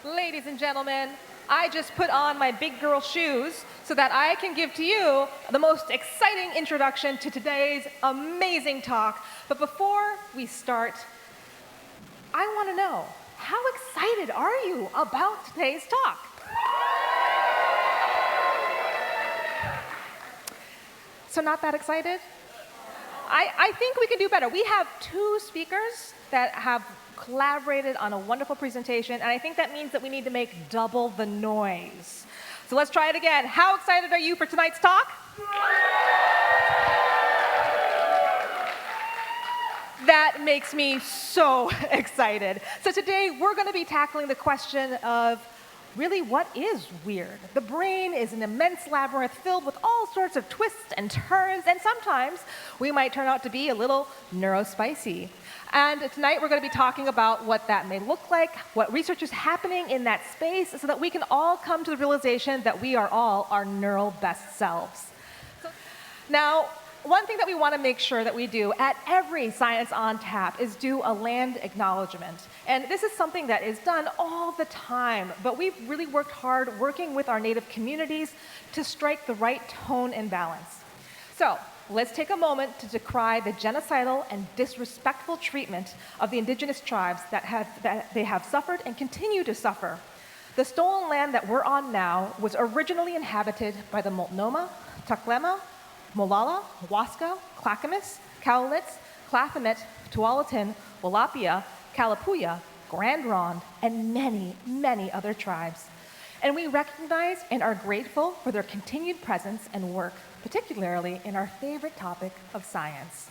Ladies and gentlemen, I just put on my big girl shoes so that I can give to you the most exciting introduction to today's amazing talk. But before we start, I want to know, how excited are you about today's talk? So not that excited? I think we can do better. We have two speakers that have collaborated on a wonderful presentation, and I think that means that we need to make double the noise. So let's try it again. How excited are you for tonight's talk? That makes me so excited. So today we're going to be tackling the question of really, what is weird? The brain is an immense labyrinth filled with all sorts of twists and turns, and sometimes we might turn out to be a little neurospicy. And tonight we're going to be talking about what that may look like, what research is happening in that space, so that we can all come to the realization that we are all our neural best selves. Now, one thing that we want to make sure that we do at every Science on Tap is do a land acknowledgement. And this is something that is done all the time, but we've really worked hard working with our Native communities to strike the right tone and balance. So let's take a moment to decry the genocidal and disrespectful treatment of the indigenous tribes that they have suffered and continue to suffer. The stolen land that we're on now was originally inhabited by the Multnomah, Tukwila, Molalla, Huasca, Clackamas, Cowlitz, Clafemit, Tualatin, Walapia, Kalapuya, Grand Ronde, and many, many other tribes. And we recognize and are grateful for their continued presence and work, particularly in our favorite topic of science.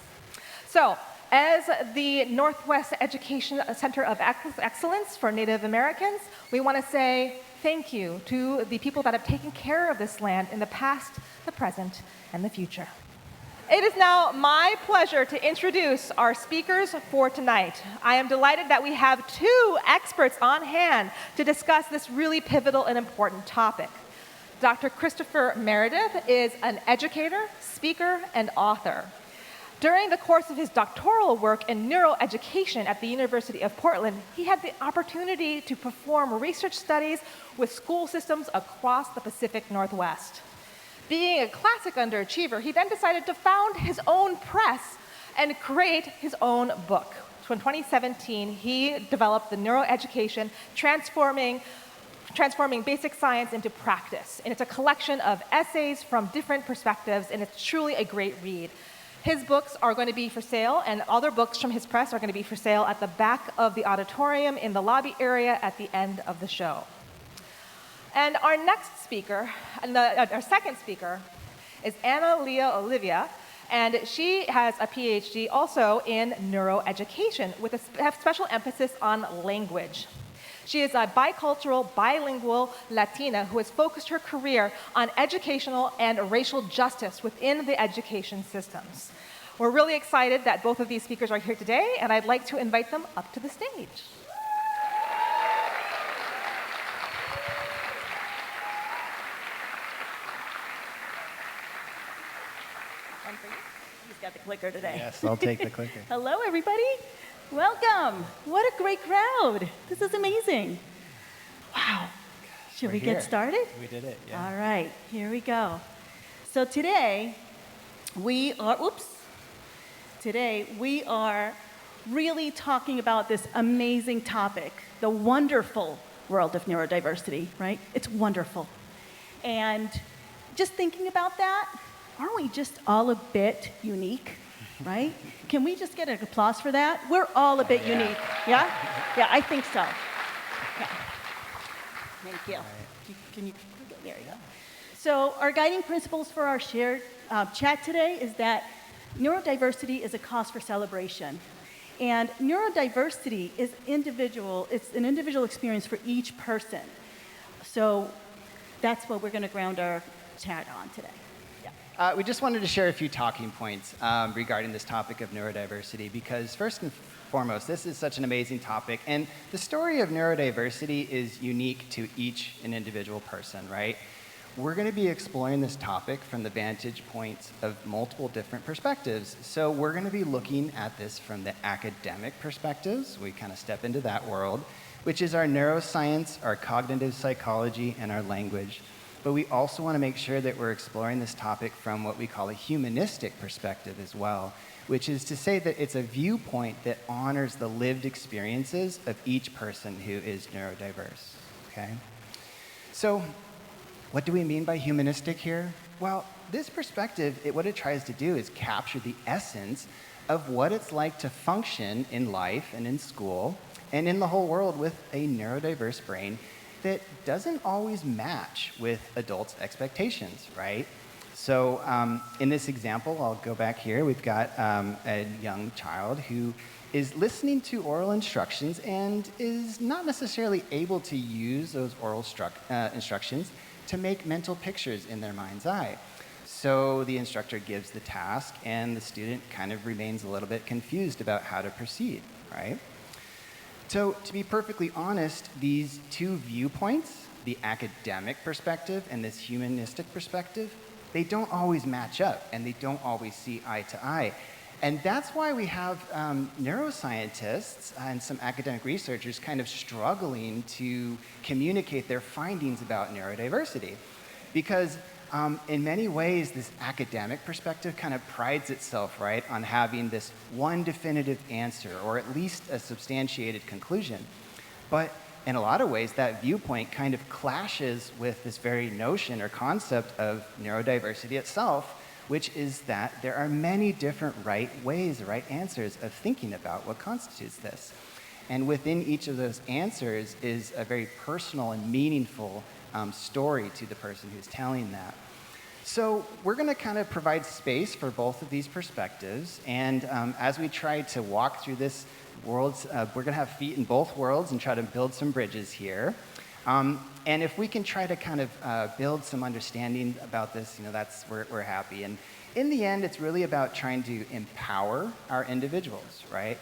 So, as the Northwest Education Center of Excellence for Native Americans, we want to say thank you to the people that have taken care of this land in the past, the present, and the future. It is now my pleasure to introduce our speakers for tonight. I am delighted that we have two experts on hand to discuss this really pivotal and important topic. Dr. Christopher Merideth is an educator, speaker, and author. During the course of his doctoral work in neuroeducation at the University of Portland, he had the opportunity to perform research studies with school systems across the Pacific Northwest. Being a classic underachiever, he then decided to found his own press and create his own book. So in 2017, he developed the Neuroeducation, transforming basic science into practice. And it's a collection of essays from different perspectives, and it's truly a great read. His books are going to be for sale, and other books from his press are going to be for sale at the back of the auditorium in the lobby area at the end of the show. And our next speaker, our second speaker, is Anna Leah Olivia, and she has a PhD also in neuroeducation with a special emphasis on language. She is a bicultural, bilingual Latina who has focused her career on educational and racial justice within the education systems. We're really excited that both of these speakers are here today, and I'd like to invite them up to the stage. One for you. He's got the clicker today. Yes, I'll take the clicker. Hello, everybody. Welcome. What a great crowd. This is amazing. Wow. Should we get started? We did it, yeah. All right, here we go. So today we are really talking about this amazing topic, the wonderful world of neurodiversity, right? It's wonderful. And just thinking about that, aren't we just all a bit unique? Right? Can we just get an applause for that? We're all a bit unique. Yeah? Yeah, I think so. Okay. Thank you. Can you there you go. So our guiding principles for our shared chat today is that neurodiversity is a cause for celebration. And neurodiversity is it's an individual experience for each person. So that's what we're going to ground our chat on today. We just wanted to share a few talking points regarding this topic of neurodiversity because first and foremost, this is such an amazing topic, and the story of neurodiversity is unique to each and individual person, right? We're going to be exploring this topic from the vantage points of multiple different perspectives. So we're going to be looking at this from the academic perspectives. We kind of step into that world. which is our neuroscience, our cognitive psychology, and our language. But we also want to make sure that we're exploring this topic from what we call a humanistic perspective as well, which is to say that it's a viewpoint that honors the lived experiences of each person who is neurodiverse, okay? So what do we mean by humanistic here? Well, this perspective, what it tries to do is capture the essence of what it's like to function in life and in school and in the whole world with a neurodiverse brain that doesn't always match with adults' expectations, right? So in this example, I'll go back here. We've got a young child who is listening to oral instructions and is not necessarily able to use those oral instructions to make mental pictures in their mind's eye. So the instructor gives the task, and the student kind of remains a little bit confused about how to proceed, right? So to be perfectly honest, these two viewpoints, the academic perspective and this humanistic perspective, they don't always match up, and they don't always see eye to eye. And that's why we have neuroscientists and some academic researchers kind of struggling to communicate their findings about neurodiversity. Because in many ways, this academic perspective kind of prides itself, right, on having this one definitive answer, or at least a substantiated conclusion. But in a lot of ways, that viewpoint kind of clashes with this very notion or concept of neurodiversity itself, which is that there are many different right ways, right answers of thinking about what constitutes this. And within each of those answers is a very personal and meaningful story to the person who's telling that. So we're going to kind of provide space for both of these perspectives, and as we try to walk through this world, we're going to have feet in both worlds and try to build some bridges here. And if we can try to kind of build some understanding about this, that's we're happy. And in the end, it's really about trying to empower our individuals, right?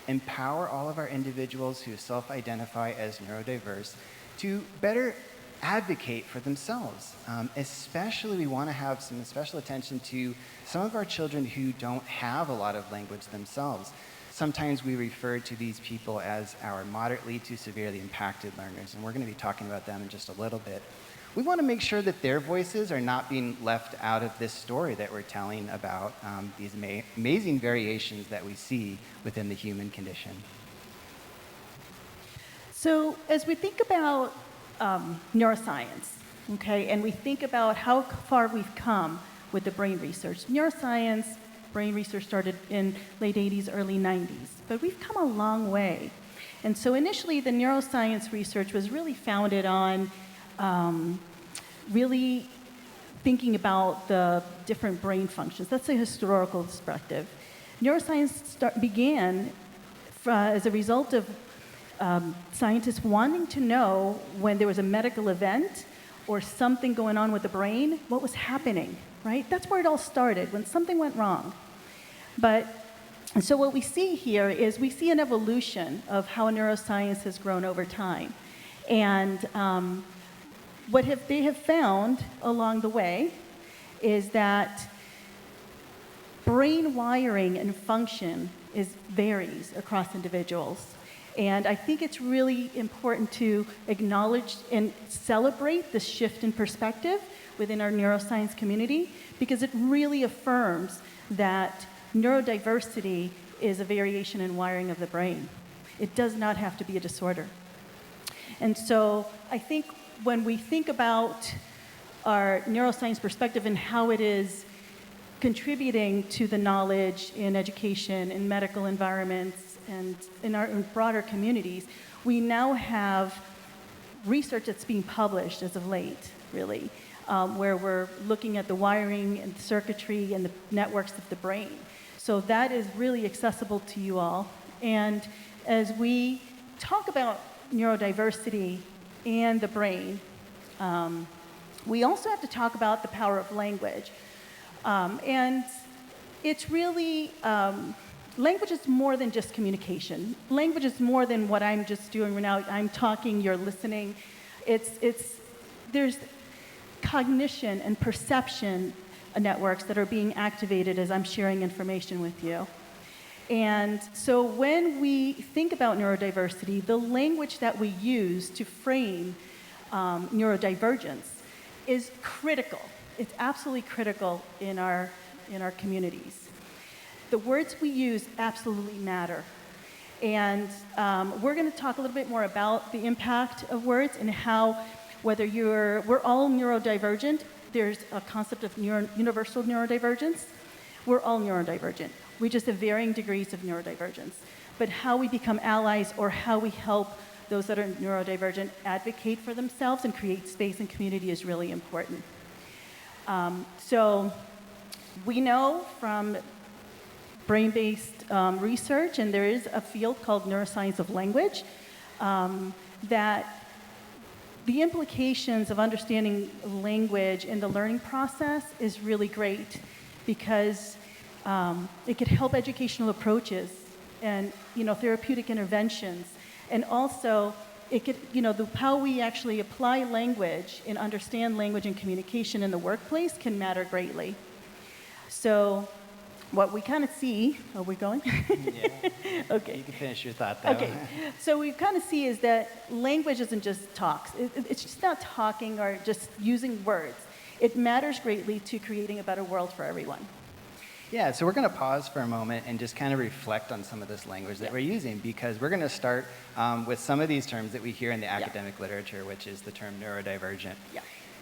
Empower all of our individuals who self-identify as neurodiverse to better advocate for themselves. Especially, we want to have some special attention to some of our children who don't have a lot of language themselves. Sometimes we refer to these people as our moderately to severely impacted learners, and we're going to be talking about them in just a little bit. We want to make sure that their voices are not being left out of this story that we're telling about these amazing variations that we see within the human condition. So as we think about neuroscience, okay, and we think about how far we've come with the brain research. Neuroscience, brain research started in late 80s, early 90s, but we've come a long way. And so initially, the neuroscience research was really founded on really thinking about the different brain functions. That's a historical perspective. Neuroscience began as a result of scientists wanting to know when there was a medical event or something going on with the brain, what was happening, right? That's where it all started, when something went wrong. And so what we see here is we see an evolution of how neuroscience has grown over time. And they have found along the way is that brain wiring and function varies across individuals. And I think it's really important to acknowledge and celebrate the shift in perspective within our neuroscience community, because it really affirms that neurodiversity is a variation in wiring of the brain. It does not have to be a disorder. And so I think when we think about our neuroscience perspective and how it is contributing to the knowledge in education, in medical environments, and in our broader communities, we now have research that's being published as of late, really, where we're looking at the wiring and the circuitry and the networks of the brain. So that is really accessible to you all. And as we talk about neurodiversity and the brain, we also have to talk about the power of language. And it's really, language is more than just communication. Language is more than what I'm just doing right now. I'm talking, you're listening. There's cognition and perception networks that are being activated as I'm sharing information with you. And so when we think about neurodiversity, the language that we use to frame neurodivergence is critical. It's absolutely critical in our communities. The words we use absolutely matter. And we're going to talk a little bit more about the impact of words and how, whether we're all neurodivergent, there's a concept of universal neurodivergence. We're all neurodivergent. We just have varying degrees of neurodivergence. But how we become allies or how we help those that are neurodivergent advocate for themselves and create space and community is really important. So we know from brain-based research, and there is a field called neuroscience of language, that the implications of understanding language in the learning process is really great because it could help educational approaches and therapeutic interventions, and also it could how we actually apply language and understand language and communication in the workplace can matter greatly. So what we kind of see, are we going? Yeah. Okay. You can finish your thought, though. Okay. So we kind of see is that language isn't just talks. It's just not talking or just using words. It matters greatly to creating a better world for everyone. Yeah, so we're going to pause for a moment and just kind of reflect on some of this language that we're using, because we're going to start with some of these terms that we hear in the academic literature, which is the term neurodivergent. Yeah.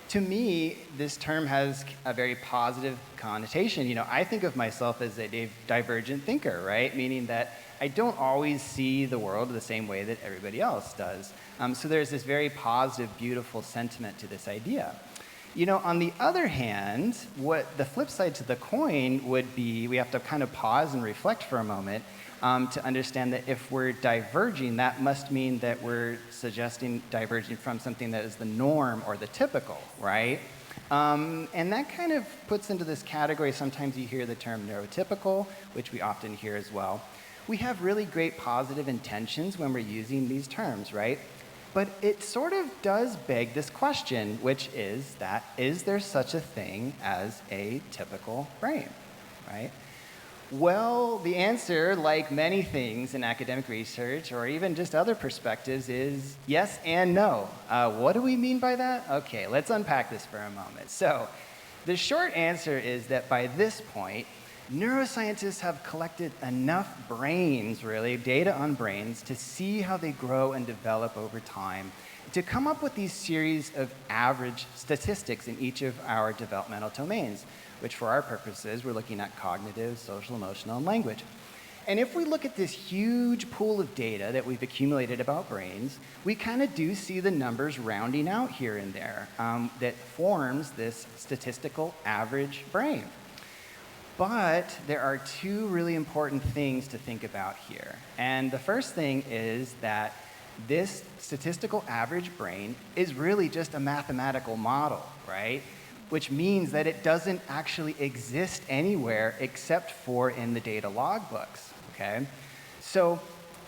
To me, this term has a very positive connotation. I think of myself as a divergent thinker, right? Meaning that I don't always see the world the same way that everybody else does. So there's this very positive, beautiful sentiment to this idea. On the other hand, what the flip side to the coin would be, we have to kind of pause and reflect for a moment to understand that if we're diverging, that must mean that we're suggesting diverging from something that is the norm or the typical, right? And that kind of puts into this category, sometimes you hear the term neurotypical, which we often hear as well. We have really great positive intentions when we're using these terms, right? But it sort of does beg this question, which is that, is there such a thing as a typical brain, right? Well, the answer, like many things in academic research or even just other perspectives, is yes and no. What do we mean by that? Okay, let's unpack this for a moment. So the short answer is that by this point, neuroscientists have collected enough brains, really, data on brains, to see how they grow and develop over time, to come up with these series of average statistics in each of our developmental domains, which for our purposes, we're looking at cognitive, social, emotional, and language. And if we look at this huge pool of data that we've accumulated about brains, we kind of do see the numbers rounding out here and there that forms this statistical average brain. But there are two really important things to think about here. And the first thing is that this statistical average brain is really just a mathematical model, right? Which means that it doesn't actually exist anywhere except for in the data logbooks, okay? So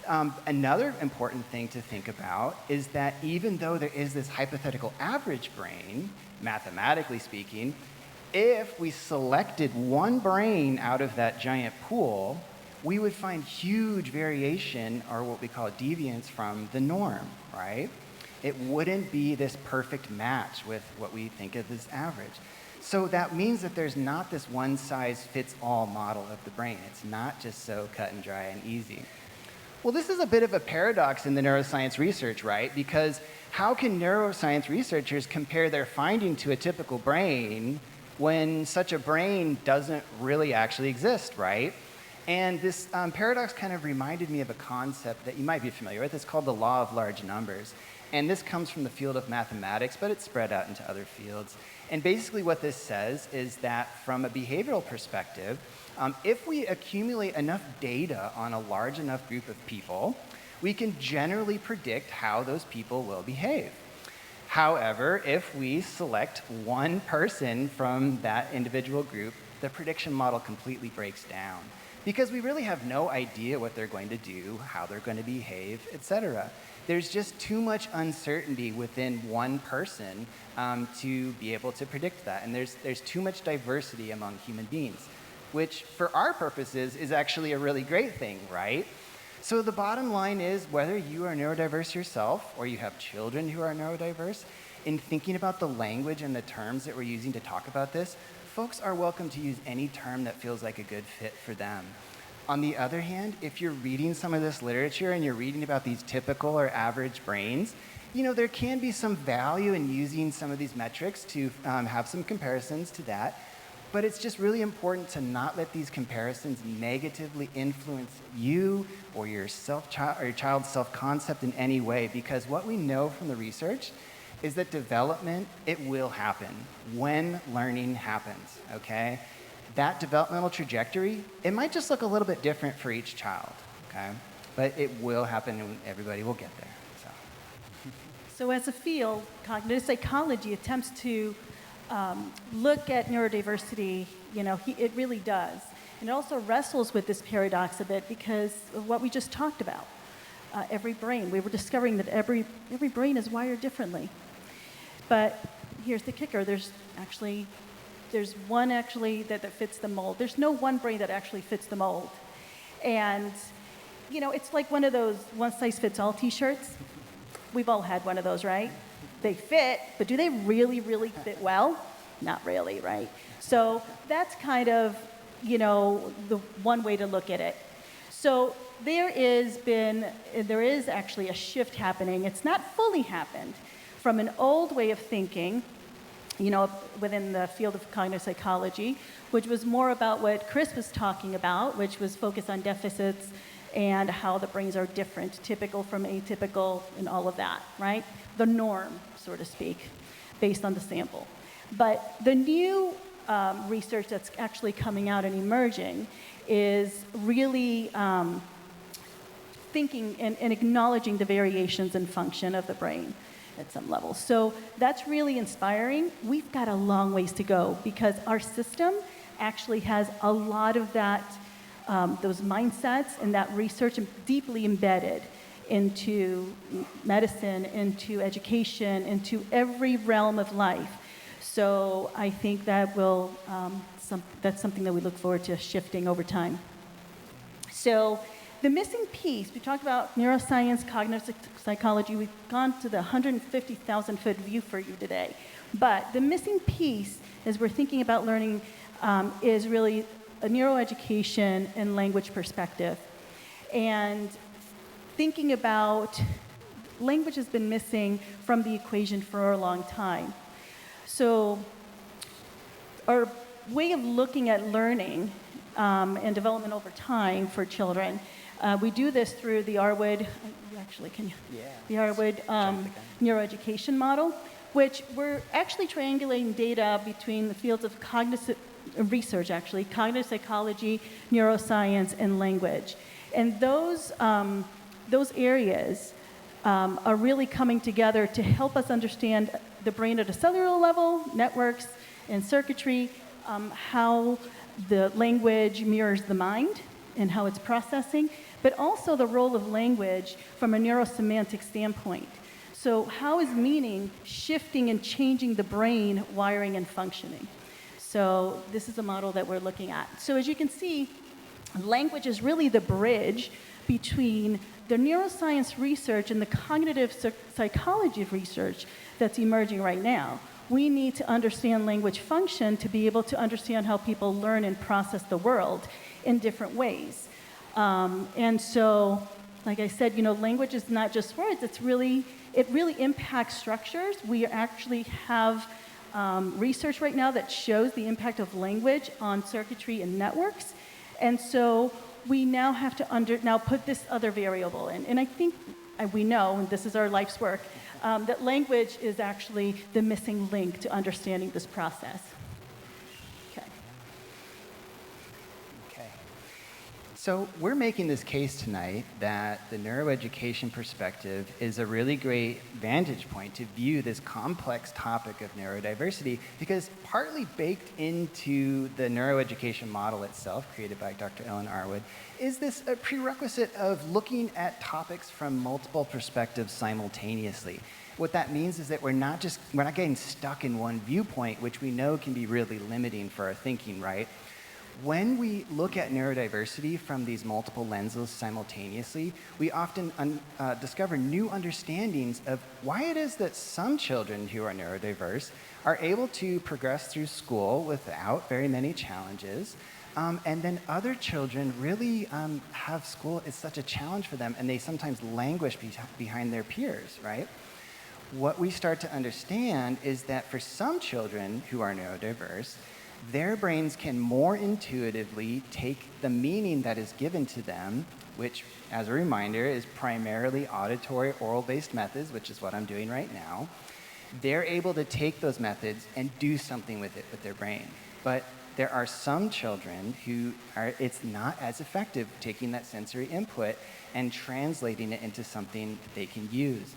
another important thing to think about is that even though there is this hypothetical average brain, mathematically speaking, if we selected one brain out of that giant pool, we would find huge variation, or what we call deviance, from the norm, right? It wouldn't be this perfect match with what we think of as average. So that means that there's not this one-size-fits-all model of the brain. It's not just so cut and dry and easy. Well, this is a bit of a paradox in the neuroscience research, right? Because how can neuroscience researchers compare their finding to a typical brain when such a brain doesn't really actually exist, right? And this paradox kind of reminded me of a concept that you might be familiar with. It's called the law of large numbers. And this comes from the field of mathematics, but it's spread out into other fields. And basically what this says is that from a behavioral perspective, if we accumulate enough data on a large enough group of people, we can generally predict how those people will behave. However, if we select one person from that individual group, the prediction model completely breaks down because we really have no idea what they're going to do, how they're going to behave, etc. There's just too much uncertainty within one person to be able to predict that, and there's too much diversity among human beings. which for our purposes is actually a really great thing, right? So the bottom line is, whether you are neurodiverse yourself or you have children who are neurodiverse, in thinking about the language and the terms that we're using to talk about this, folks are welcome to use any term that feels like a good fit for them. On the other hand, if you're reading some of this literature and you're reading about these typical or average brains, there can be some value in using some of these metrics to have some comparisons to that. But it's just really important to not let these comparisons negatively influence you or your child's self-concept in any way, because what we know from the research is that development, it will happen when learning happens, okay? That developmental trajectory, it might just look a little bit different for each child, okay? But it will happen and everybody will get there, so. So as a field, cognitive psychology attempts to look at neurodiversity, it really does. And it also wrestles with this paradox a bit because of what we just talked about. Every brain, we were discovering that every brain is wired differently. But here's the kicker, there's one that fits the mold. There's no one brain that actually fits the mold. And, it's like one of those one-size-fits-all t-shirts. We've all had one of those, right? They fit, but do they really, really fit well? Not really, right? So that's kind of, the one way to look at it. So there is actually a shift happening. It's not fully happened from an old way of thinking, within the field of cognitive psychology, which was more about what Chris was talking about, which was focused on deficits and how the brains are different, typical from atypical and all of that, right? The norm, so to speak, based on the sample. But the new research that's actually coming out and emerging is really thinking and acknowledging the variations in function of the brain at some level. So that's really inspiring. We've got a long ways to go because our system actually has a lot of that, those mindsets and that research deeply embedded into medicine, into education, into every realm of life. So I think that that's something that we look forward to shifting over time. So the missing piece, we talked about neuroscience, cognitive psychology. We've gone to the 150,000-foot view for you today. But the missing piece, as we're thinking about learning, is really a neuroeducation and language perspective. And thinking about language has been missing from the equation for a long time. So our way of looking at learning and development over time for children, we do this through the Arwood, the Arwood Neuro-Education model, which we're actually triangulating data between the fields of cognitive research, cognitive psychology, neuroscience, and language. And those areas are really coming together to help us understand the brain at a cellular level, networks and circuitry, how the language mirrors the mind and how it's processing, but also the role of language from a neurosemantic standpoint. So how is meaning shifting and changing the brain wiring and functioning? So this is a model that we're looking at. So as you can see, language is really the bridge between the neuroscience research and the cognitive psychology research that's emerging right now. We need to understand language function to be able to understand how people learn and process the world in different ways. And so, like I said, language is not just words. It really impacts structures. We actually have research right now that shows the impact of language on circuitry and networks. And so we now have to now put this other variable in. And I think we know, and this is our life's work, that language is actually the missing link to understanding this process. Okay. So we're making this case tonight that the neuroeducation perspective is a really great vantage point to view this complex topic of neurodiversity, because partly baked into the neuroeducation model itself, created by Dr. Ellen Arwood, is this a prerequisite of looking at topics from multiple perspectives simultaneously. What that means is that we're not getting stuck in one viewpoint, which we know can be really limiting for our thinking, right? When we look at neurodiversity from these multiple lenses simultaneously, we often discover new understandings of why it is that some children who are neurodiverse are able to progress through school without very many challenges, and then other children really have school is such a challenge for them, and they sometimes languish behind their peers, right? What we start to understand is that for some children who are neurodiverse, their brains can more intuitively take the meaning that is given to them, which, as a reminder, is primarily auditory, oral-based methods, which is what I'm doing right now. They're able to take those methods and do something with it with their brain. But there are some children who it's not as effective taking that sensory input and translating it into something that they can use.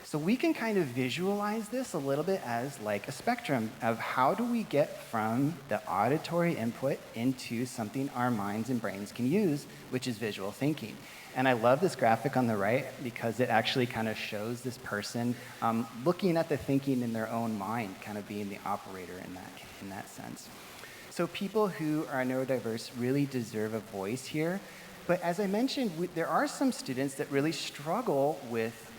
So we can kind of visualize this a little bit as like a spectrum of how do we get from the auditory input into something our minds and brains can use, which is visual thinking. And I love this graphic on the right because it actually kind of shows this person looking at the thinking in their own mind, kind of being the operator in that sense. So people who are neurodiverse really deserve a voice here. But as I mentioned, there are some students that really struggle with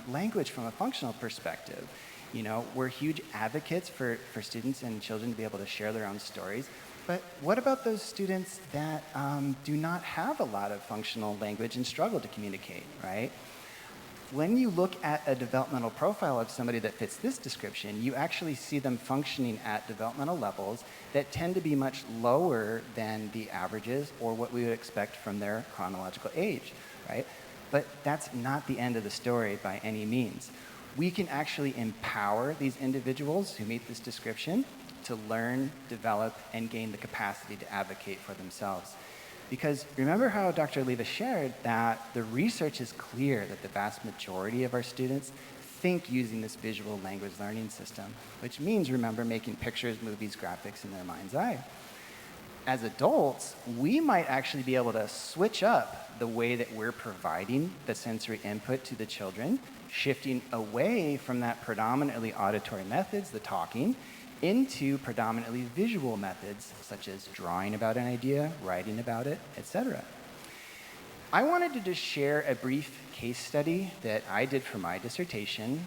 language from a functional perspective. You know, we're huge advocates for students and children to be able to share their own stories. But what about those students that do not have a lot of functional language and struggle to communicate, right? When you look at a developmental profile of somebody that fits this description, you actually see them functioning at developmental levels that tend to be much lower than the averages or what we would expect from their chronological age, right? But that's not the end of the story by any means. We can actually empower these individuals who meet this description to learn, develop, and gain the capacity to advocate for themselves. Because remember how Dr. Leva shared that the research is clear that the vast majority of our students think using this visual language learning system, which means, remember, making pictures, movies, graphics in their mind's eye. As adults, we might actually be able to switch up the way that we're providing the sensory input to the children, shifting away from that predominantly auditory methods, the talking, into predominantly visual methods, such as drawing about an idea, writing about it, etc. I wanted to just share a brief case study that I did for my dissertation,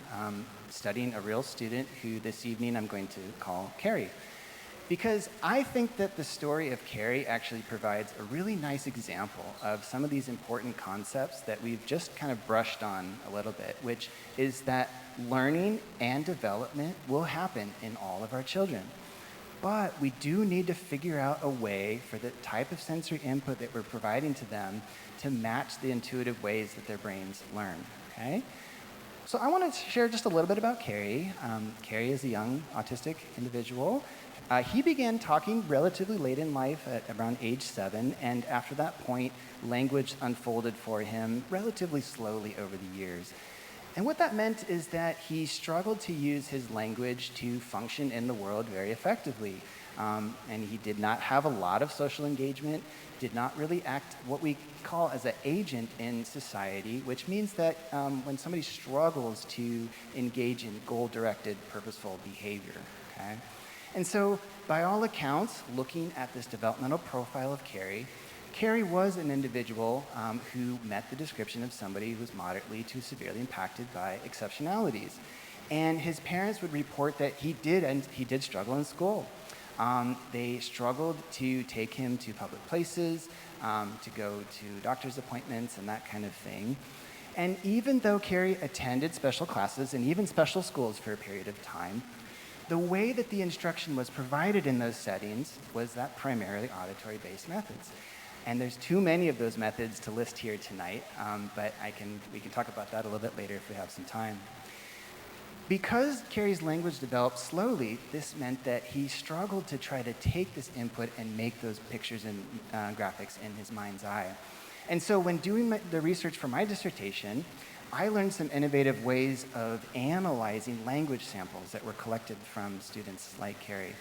studying a real student who this evening I'm going to call Carrie. Because I think that the story of Carrie actually provides a really nice example of some of these important concepts that we've just kind of brushed on a little bit, which is that learning and development will happen in all of our children. But we do need to figure out a way for the type of sensory input that we're providing to them to match the intuitive ways that their brains learn, okay? So I want to share just a little bit about Carrie. Carrie is a young autistic individual. He began talking relatively late in life at around age 7, and after that point, language unfolded for him relatively slowly over the years. And what that meant is that he struggled to use his language to function in the world very effectively. And he did not have a lot of social engagement, did not really act what we call as an agent in society, which means that when somebody struggles to engage in goal-directed, purposeful behavior, okay? And so, by all accounts, looking at this developmental profile of Carrie, Carrie was an individual who met the description of somebody who was moderately to severely impacted by exceptionalities. And his parents would report that he did struggle in school. They struggled to take him to public places, to go to doctor's appointments and that kind of thing. And even though Carrie attended special classes and even special schools for a period of time, the way that the instruction was provided in those settings was that primarily auditory-based methods. And there's too many of those methods to list here tonight, but we can talk about that a little bit later if we have some time. Because Carrie's language developed slowly, this meant that he struggled to try to take this input and make those pictures and graphics in his mind's eye. And so when doing the research for my dissertation, I learned some innovative ways of analyzing language samples that were collected from students like Carrie.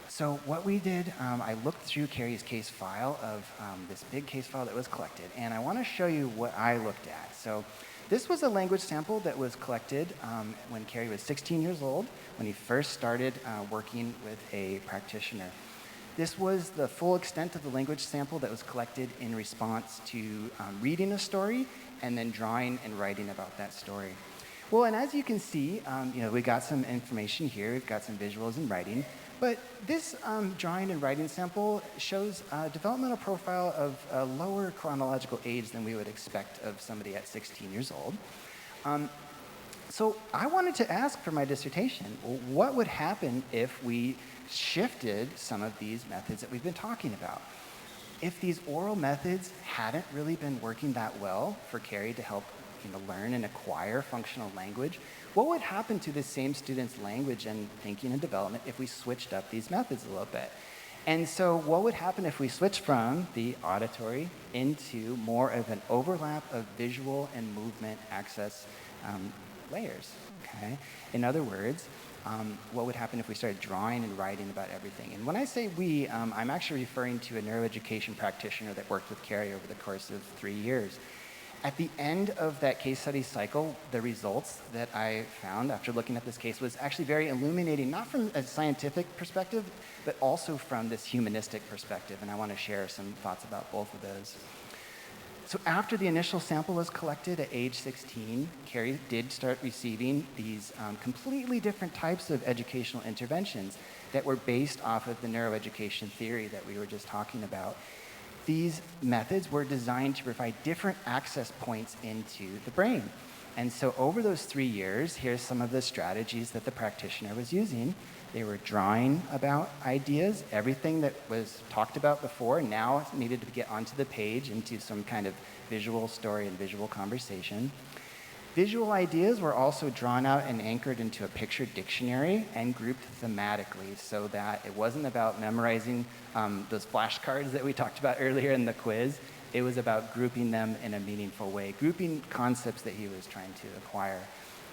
So what we did, I looked through Carrie's case file of this big case file that was collected, and I want to show you what I looked at. So this was a language sample that was collected when Carrie was 16 years old, when he first started working with a practitioner. This was the full extent of the language sample that was collected in response to reading a story and then drawing and writing about that story. Well, and as you can see, we got some information here, we've got some visuals and writing, but this drawing and writing sample shows a developmental profile of a lower chronological age than we would expect of somebody at 16 years old. So I wanted to ask for my dissertation, what would happen if we shifted some of these methods that we've been talking about? If these oral methods hadn't really been working that well for Carrie to help learn and acquire functional language, what would happen to this same student's language and thinking and development if we switched up these methods a little bit? And so what would happen if we switched from the auditory into more of an overlap of visual and movement access layers, okay? In other words, what would happen if we started drawing and writing about everything? And when I say we, I'm actually referring to a neuroeducation practitioner that worked with Carrie over the course of 3 years. At the end of that case study cycle, the results that I found after looking at this case was actually very illuminating, not from a scientific perspective, but also from this humanistic perspective, and I want to share some thoughts about both of those. So after the initial sample was collected at age 16, Carrie did start receiving these completely different types of educational interventions that were based off of the neuroeducation theory that we were just talking about. These methods were designed to provide different access points into the brain. And so over those 3 years, here's some of the strategies that the practitioner was using. They were drawing about ideas. Everything that was talked about before now needed to get onto the page into some kind of visual story and visual conversation. Visual ideas were also drawn out and anchored into a picture dictionary and grouped thematically so that it wasn't about memorizing those flashcards that we talked about earlier in the quiz. It was about grouping them in a meaningful way, grouping concepts that he was trying to acquire.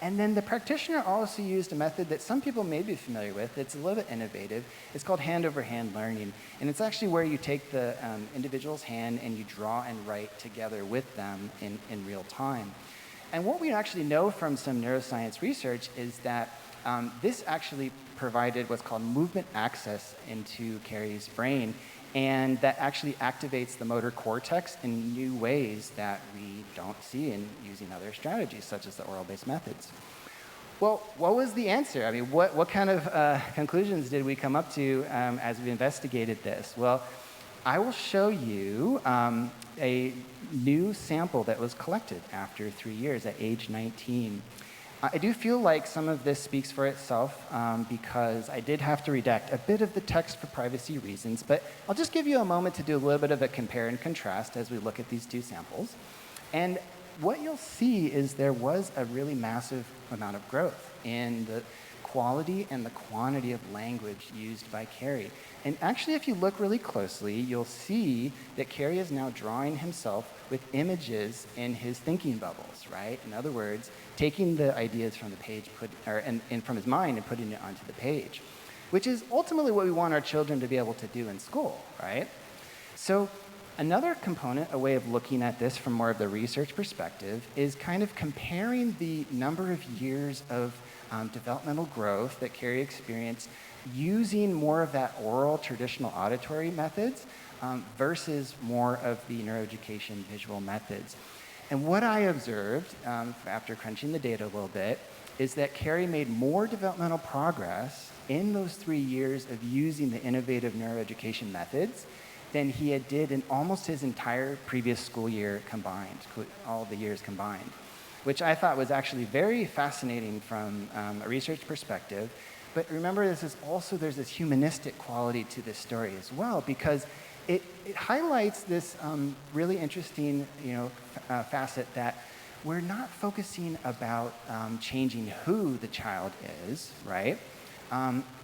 And then the practitioner also used a method that some people may be familiar with. It's a little bit innovative. It's called hand-over-hand learning. And it's actually where you take the individual's hand and you draw and write together with them in real time. And what we actually know from some neuroscience research is that this actually provided what's called movement access into Carrie's brain, and that actually activates the motor cortex in new ways that we don't see in using other strategies, such as the oral-based methods. Well, what was the answer? I mean, what kind of conclusions did we come up to as we investigated this? Well, I will show you a new sample that was collected after 3 years at age 19. I do feel like some of this speaks for itself because I did have to redact a bit of the text for privacy reasons, but I'll just give you a moment to do a little bit of a compare and contrast as we look at these two samples. And what you'll see is there was a really massive amount of growth in the quality and the quantity of language used by Carrie. And actually, if you look really closely, you'll see that Carrie is now drawing himself with images in his thinking bubbles, right? In other words, taking the ideas from the page and from his mind and putting it onto the page, which is ultimately what we want our children to be able to do in school, right? So another component, a way of looking at this from more of the research perspective, is kind of comparing the number of years of developmental growth that Carrie experienced using more of that oral traditional auditory methods versus more of the neuroeducation visual methods. And what I observed after crunching the data a little bit is that Carrie made more developmental progress in those 3 years of using the innovative neuroeducation methods than he did in almost his entire previous school year combined, all the years combined, which I thought was actually very fascinating from a research perspective. But remember, there's this humanistic quality to this story as well, because it highlights this really interesting facet that we're not focusing about changing who the child is, right?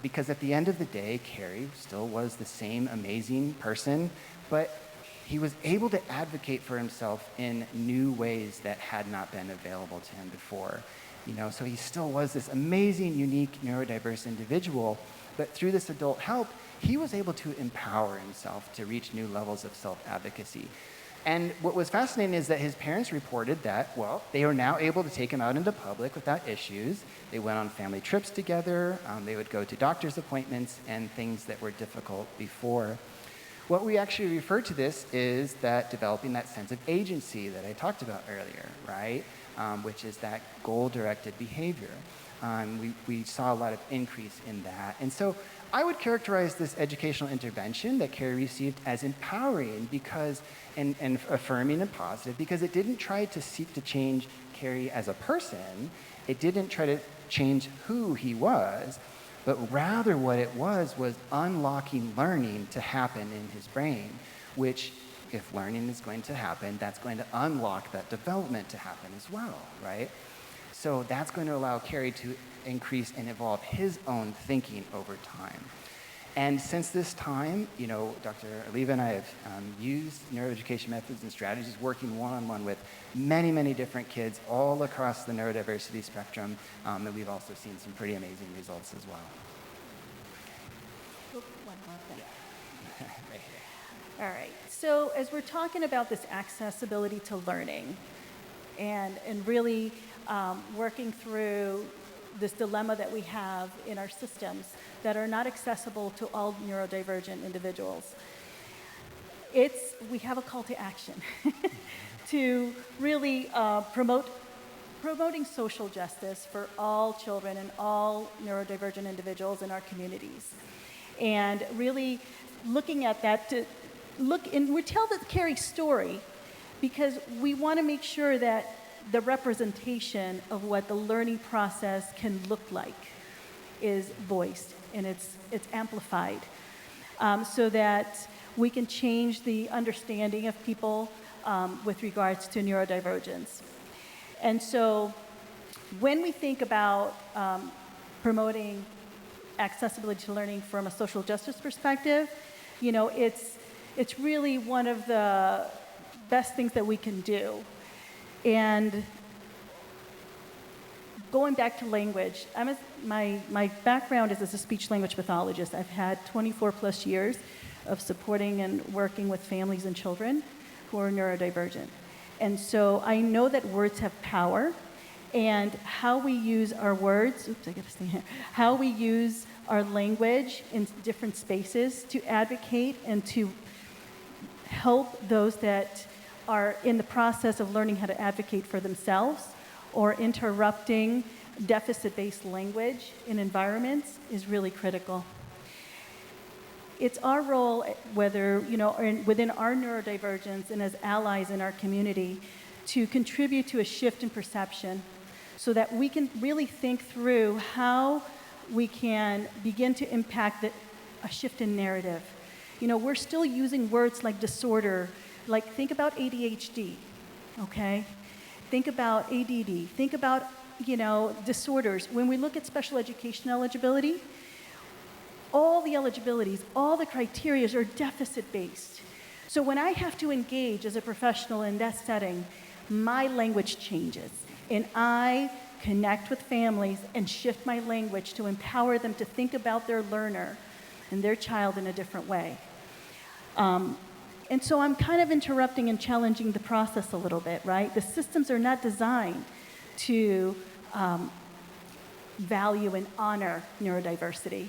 Because at the end of the day, Carrie still was the same amazing person, but he was able to advocate for himself in new ways that had not been available to him before. So he still was this amazing, unique, neurodiverse individual, but through this adult help, he was able to empower himself to reach new levels of self-advocacy. And what was fascinating is that his parents reported that, well, they were now able to take him out into public without issues. They went on family trips together. They would go to doctor's appointments and things that were difficult before. What we actually refer to this is that developing that sense of agency that I talked about earlier, right? Which is that goal-directed behavior. We saw a lot of increase in that. And so I would characterize this educational intervention that Carrie received as empowering because, and affirming and positive, because it didn't try to seek to change Carrie as a person. It didn't try to change who he was, but rather what it was unlocking learning to happen in his brain, which, if learning is going to happen, that's going to unlock that development to happen as well, right? So that's going to allow Carrie to increase and evolve his own thinking over time. And since this time, you know, Dr. Oliva and I have used neuroeducation methods and strategies working one-on-one with many, many different kids all across the neurodiversity spectrum, and we've also seen some pretty amazing results as well. One more thing. Right here. All right. So as we're talking about this accessibility to learning and really working through this dilemma that we have in our systems that are not accessible to all neurodivergent individuals, we have a call to action to really promoting social justice for all children and all neurodivergent individuals in our communities. And really looking at that we tell the Carrie story because we want to make sure that the representation of what the learning process can look like is voiced and it's amplified, so that we can change the understanding of people with regards to neurodivergence. And so when we think about promoting accessibility to learning from a social justice perspective, you know, it's really one of the best things that we can do. And going back to language, my background is as a speech-language pathologist. I've had 24 plus years of supporting and working with families and children who are neurodivergent. And so I know that words have power, and how we use our words, how we use our language in different spaces to advocate and to help those that are in the process of learning how to advocate for themselves or interrupting deficit-based language in environments is really critical. It's our role, whether, you know, within our neurodivergence and as allies in our community, to contribute to a shift in perception so that we can really think through how we can begin to impact a shift in narrative. You know, we're still using words like disorder, like think about ADHD, okay? Think about ADD, think about, you know, disorders. When we look at special education eligibility, all the eligibilities, all the criteria are deficit-based. So when I have to engage as a professional in that setting, my language changes, and I connect with families and shift my language to empower them to think about their learner and their child in a different way. And so I'm kind of interrupting and challenging the process a little bit, right? The systems are not designed to value and honor neurodiversity.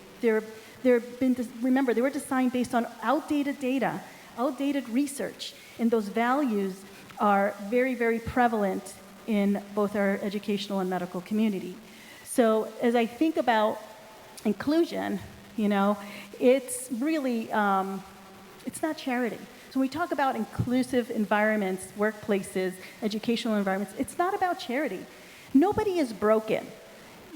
Remember, they were designed based on outdated data, outdated research, and those values are very, very prevalent in both our educational and medical community. So as I think about inclusion, you know, it's really, it's not charity. So when we talk about inclusive environments, workplaces, educational environments, it's not about charity. Nobody is broken.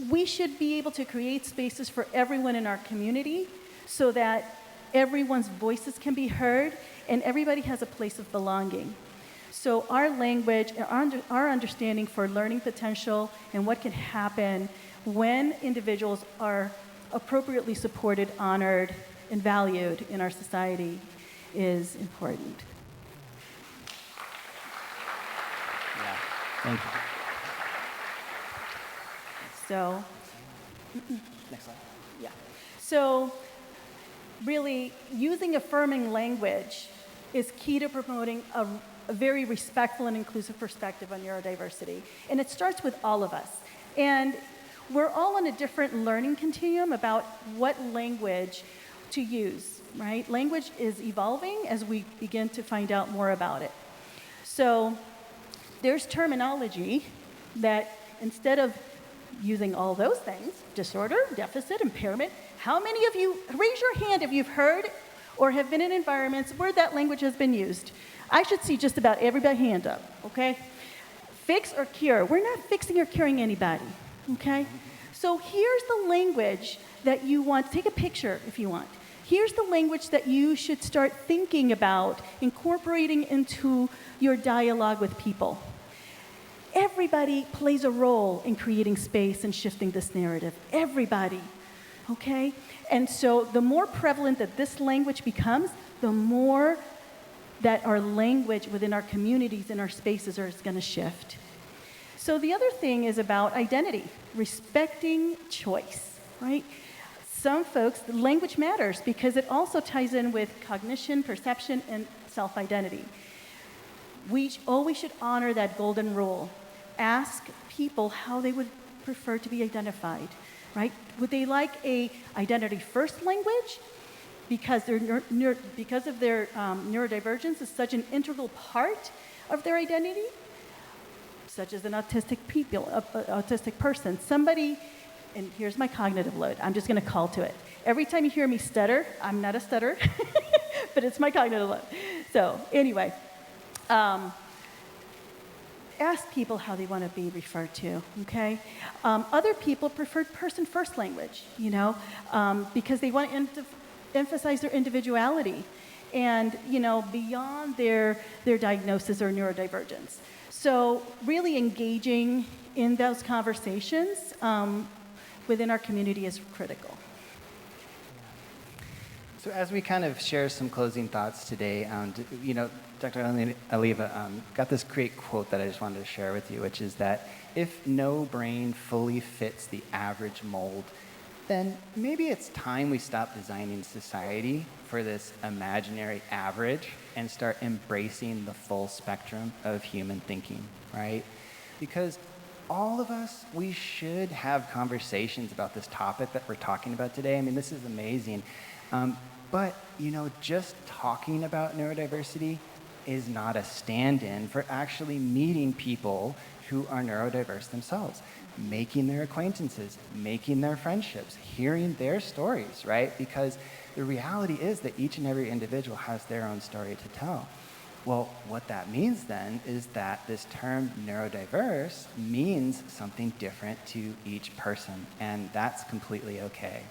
We should be able to create spaces for everyone in our community so that everyone's voices can be heard and everybody has a place of belonging. So our language, our understanding for learning potential and what can happen when individuals are appropriately supported, honored, and valued in our society is important. Yeah, thank you. So, Next slide. yeah. So really using affirming language is key to promoting a very respectful and inclusive perspective on neurodiversity. And it starts with all of us. And we're all on a different learning continuum about what language to use, right? Language is evolving as we begin to find out more about it. So there's terminology that instead of using all those things, disorder, deficit, impairment, how many of you, raise your hand if you've heard or have been in environments where that language has been used. I should see just about everybody hand up, okay? Fix or cure. We're not fixing or curing anybody, okay? So here's the language that you want. Take a picture if you want. Here's the language that you should start thinking about incorporating into your dialogue with people. Everybody plays a role in creating space and shifting this narrative. Everybody, okay? And so the more prevalent that this language becomes, the more that our language within our communities and our spaces is going to shift. So the other thing is about identity, respecting choice, right? Some folks, language matters because it also ties in with cognition, perception, and self-identity. We always should honor that golden rule. Ask people how they would prefer to be identified, right? Would they like a identity-first language because because of their neurodivergence is such an integral part of their identity, such as an autistic person. Somebody, and here's my cognitive load. I'm just going to call to it. Every time you hear me stutter, I'm not a stutterer, but it's my cognitive load. So anyway. Ask people how they want to be referred to, okay? Other people prefer person-first language, you know, because they want to emphasize their individuality and, you know, beyond their diagnosis or neurodivergence. So really engaging in those conversations within our community is critical. So as we kind of share some closing thoughts today, you know, Dr. Aliva got this great quote that I just wanted to share with you, which is that if no brain fully fits the average mold, then maybe it's time we stop designing society for this imaginary average and start embracing the full spectrum of human thinking, right? Because all of us, we should have conversations about this topic that we're talking about today. I mean, this is amazing. But, you know, just talking about neurodiversity is not a stand-in for actually meeting people who are neurodiverse themselves, making their acquaintances, making their friendships, hearing their stories, right? Because the reality is that each and every individual has their own story to tell. Well, what that means then is that this term neurodiverse means something different to each person, and that's completely okay.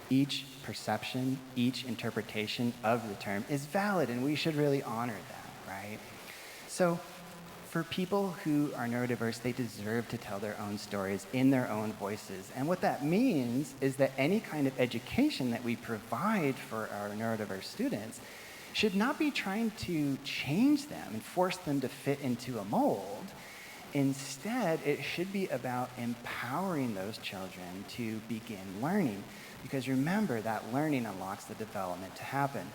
Each perception, each interpretation of the term is valid, and we should really honor that, right? So for people who are neurodiverse, they deserve to tell their own stories in their own voices. And what that means is that any kind of education that we provide for our neurodiverse students should not be trying to change them and force them to fit into a mold. Instead, it should be about empowering those children to begin learning. Because remember, that learning unlocks the development to happen.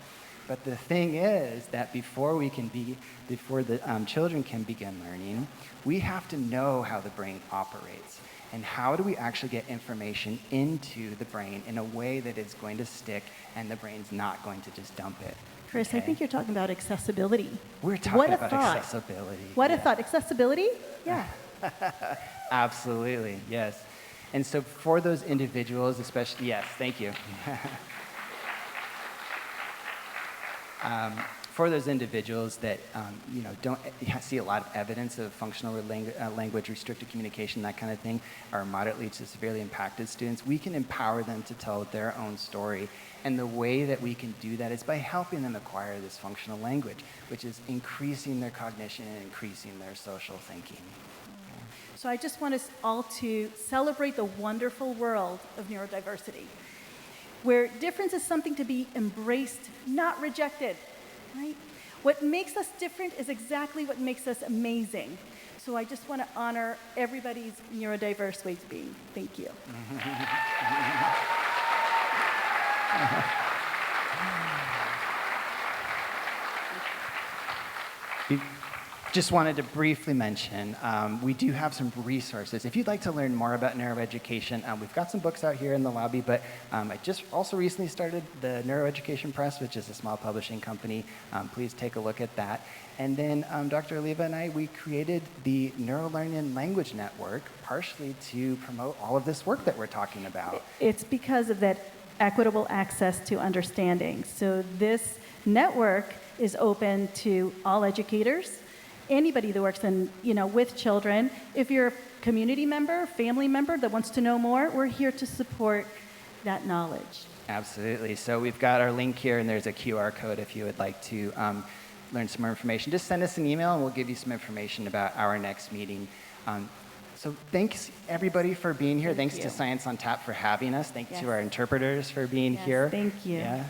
But the thing is that before the children can begin learning, we have to know how the brain operates. And how do we actually get information into the brain in a way that is going to stick and the brain's not going to just dump it? Chris, okay? I think you're talking about accessibility. We're talking about accessibility. What a thought. Accessibility? Yeah. Absolutely, yes. And so for those individuals, especially, yes, thank you. For those individuals that don't see a lot of evidence of functional language, restricted communication, that kind of thing, are moderately to severely impacted students, we can empower them to tell their own story. And the way that we can do that is by helping them acquire this functional language, which is increasing their cognition and increasing their social thinking. So I just want us all to celebrate the wonderful world of neurodiversity, where difference is something to be embraced, not rejected, right? What makes us different is exactly what makes us amazing. So I just want to honor everybody's neurodiverse ways of being. Thank you. just wanted to briefly mention, we do have some resources. If you'd like to learn more about neuroeducation, we've got some books out here in the lobby, but I just also recently started the Neuro-Education Press, which is a small publishing company. Please take a look at that. And then Dr. Oliva and I, we created the Neuro-Learning Language Network, partially to promote all of this work that we're talking about. It's because of that equitable access to understanding. So this network is open to all educators, anybody that works in, with children. If you're a community member, family member that wants to know more, we're here to support that knowledge. Absolutely. So we've got our link here, and there's a QR code if you would like to learn some more information. Just send us an email, and we'll give you some information about our next meeting. So thanks, everybody, for being here. Thanks to Science on Tap for having us. Thanks to our interpreters for being here. Thank you. Yeah.